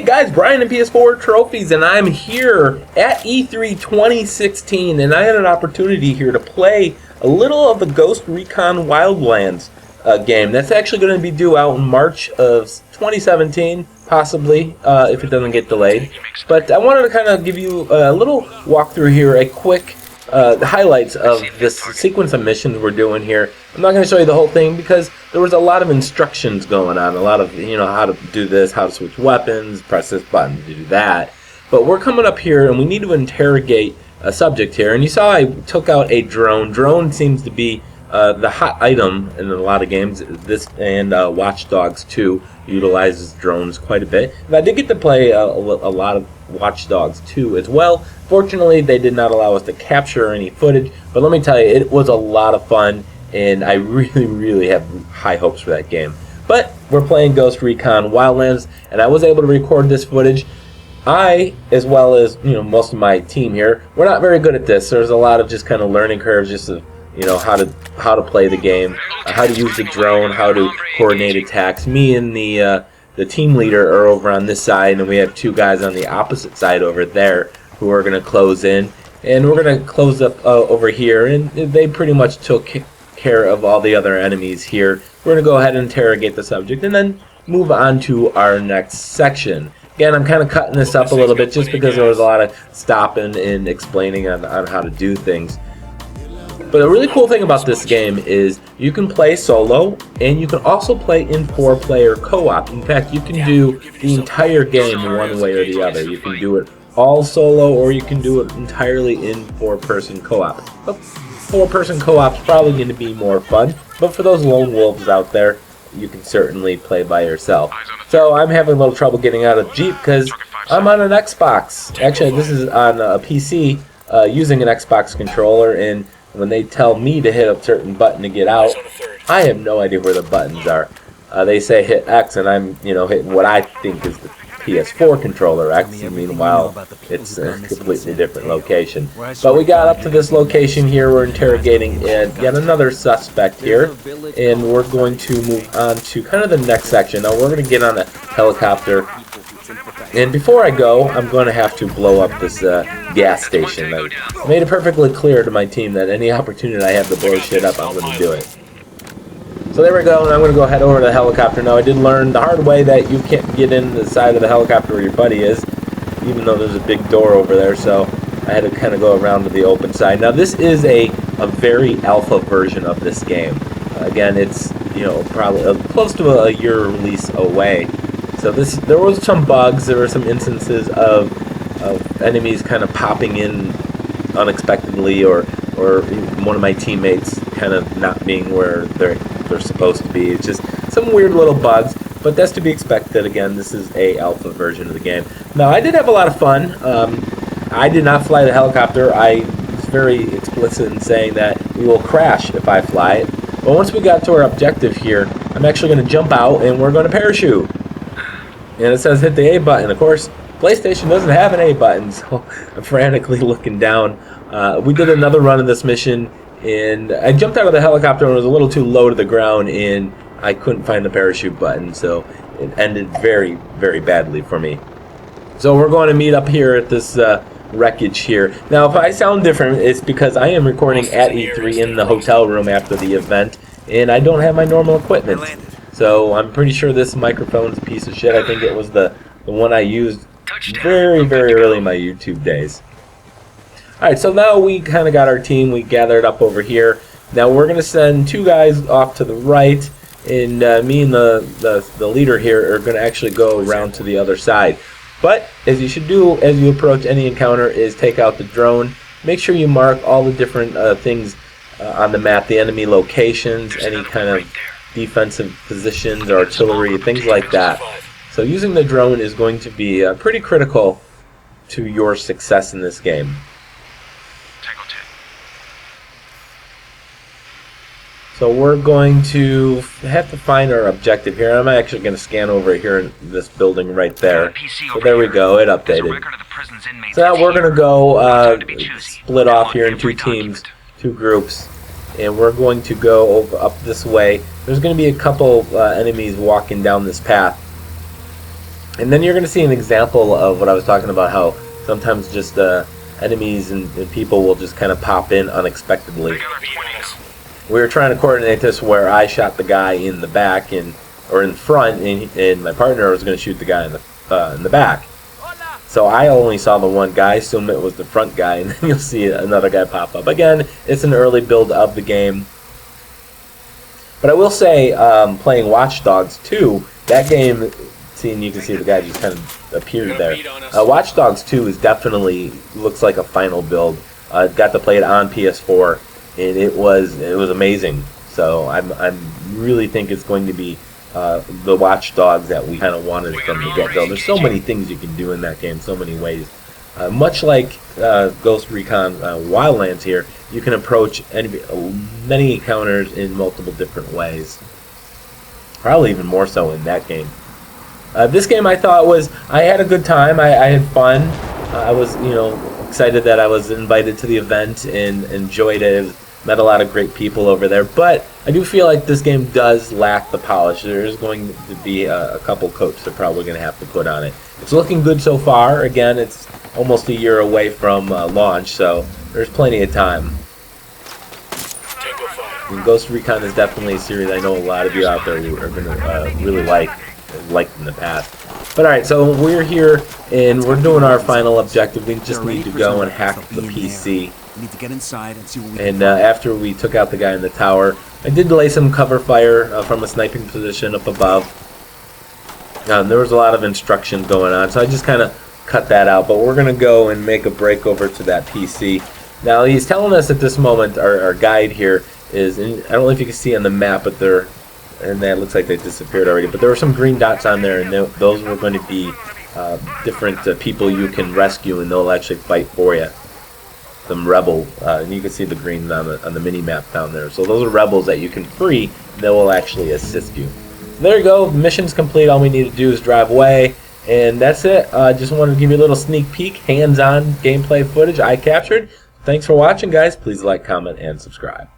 Hey guys, Brian and PS4 Trophies, and I'm here at E3 2016, and I had an opportunity here to play a little of the Ghost Recon Wildlands game. That's actually going to be due out in March of 2017, possibly, if it doesn't get delayed. But I wanted to kind of give you a little walkthrough here, a quick highlights of this sequence of missions we're doing here. I'm not going to show you the whole thing because there was a lot of instructions going on, a lot of, how to do this, how to switch weapons, press this button to do that. But we're coming up here and we need to interrogate a subject here. And you saw I took out a drone. Drone seems to be the hot item in a lot of games. This and Watch Dogs 2 utilizes drones quite a bit. And I did get to play a lot of Watch Dogs 2 as well. Fortunately, they did not allow us to capture any footage, but let me tell you, it was a lot of fun, and I really have high hopes for that game. But we're playing Ghost Recon Wildlands, and I was able to record this footage. I, as well as most of my team here, we're not very good at this. There's a lot of just kind of learning curves, just of how to play the game, how to use the drone, how to coordinate attacks. Me and the team leader are over on this side, and we have two guys on the opposite side over there who are going to close in, and we're going to close up over here, and they pretty much took care of all the other enemies here. We're going to go ahead and interrogate the subject and then move on to our next section. Again, I'm kind of cutting this up a little bit just because there was a lot of stopping and explaining on how to do things. But a really cool thing about this game is you can play solo, and you can also play in 4-player co-op. In fact, you can do the entire game one way or the other. You can do it all solo, or you can do it entirely in 4-person co-op. 4-person co-op is probably going to be more fun, but for those lone wolves out there, you can certainly play by yourself. So I'm having a little trouble getting out of Jeep because I'm on an Xbox. Actually, this is on a PC using an Xbox controller, and when they tell me to hit a certain button to get out, I have no idea where the buttons are. They say hit X, and I'm hitting what I think is the PS4 controller X, and meanwhile it's a completely different location. But we got up to this location here. We're interrogating yet another suspect here, and we're going to move on to kind of the next section. Now we're going to get on a helicopter, and before I go, I'm going to have to blow up this gas station. I made it perfectly clear to my team that any opportunity I have to blow shit up, I'm going to do it. So there we go, and I'm going to go head over to the helicopter. Now, I did learn the hard way that you can't get in the side of the helicopter where your buddy is, even though there's a big door over there, so I had to kind of go around to the open side. Now, this is a very alpha version of this game. Again, it's probably close to a year release away. So there was some bugs. There were some instances of enemies kind of popping in unexpectedly, or one of my teammates kind of not being where they're supposed to be. It's just some weird little bugs, but that's to be expected. Again, this is a alpha version of the game. Now, I did have a lot of fun. I did not fly the helicopter. I was very explicit in saying that we will crash if I fly it. But once we got to our objective here, I'm actually going to jump out and we're going to parachute. And it says hit the A button. Of course, PlayStation doesn't have an A button, so I'm frantically looking down. We did another run of this mission, and I jumped out of the helicopter and it was a little too low to the ground, and I couldn't find the parachute button, so it ended very badly for me. So we're going to meet up here at this wreckage here. Now, if I sound different, it's because I am recording at E3 in the hotel room after the event, and I don't have my normal equipment. So I'm pretty sure this microphone's a piece of shit. I think it was the one I used very early in my YouTube days. Alright, so now we kind of got our team. We gathered up over here. Now we're going to send two guys off to the right, and me and the leader here are going to actually go around to the other side. But as you should do as you approach any encounter is take out the drone. Make sure you mark all the different things on the map, the enemy locations, any kind of defensive positions, artillery, things like that. So using the drone is going to be pretty critical to your success in this game. So we're going to have to find our objective here. I'm actually going to scan over here in this building right there. So there we go, it updated. So now we're going to go split off here in two teams, two groups. And we're going to go up this way. There's going to be a couple enemies walking down this path. And then you're going to see an example of what I was talking about, how sometimes just enemies and people will just kind of pop in unexpectedly. We were trying to coordinate this where I shot the guy in the back or in front, and my partner was going to shoot the guy in the back. So I only saw the one guy, assumed it was the front guy, and then you'll see another guy pop up. Again, it's an early build of the game. But I will say, playing Watch Dogs 2, that game, you can see the guy just kind of appeared there. Watch Dogs 2 is definitely looks like a final build. Got to play it on PS4, and it was amazing. So I really think it's going to be the Watch Dogs that we kind of wanted from the get-go. There's so many things you can do in that game, so many ways. Much like Ghost Recon Wildlands here, you can approach many encounters in multiple different ways. Probably even more so in that game. This game I had a good time. I had fun. I was, excited that I was invited to the event and enjoyed it. Met a lot of great people over there. But I do feel like this game does lack the polish. There's going to be a couple coats they're probably going to have to put on it. It's looking good so far. Again, it's almost a year away from launch, so there's plenty of time. And Ghost Recon is definitely a series I know a lot of you out there who are going to really liked in the past. But alright, so we're here and we're doing our final objective. We just need to go and hack the PC. We need to get inside and see what we and after we took out the guy in the tower, I did lay some cover fire from a sniping position up above. There was a lot of instruction going on, so I just kind of cut that out. But we're going to go and make a break over to that PC. Now he's telling us at this moment, our guide here is, and I don't know if you can see on the map, but and that looks like they disappeared already, but there were some green dots on there, and those were going to be different people you can rescue, and they'll actually fight for you. Some rebel, and you can see the green on the mini map down there. So those are rebels that you can free, and they will actually assist you. There you go, mission's complete. All we need to do is drive away, and that's it. Just wanted to give you a little sneak peek, hands-on gameplay footage I captured. Thanks for watching, guys. Please like, comment, and subscribe.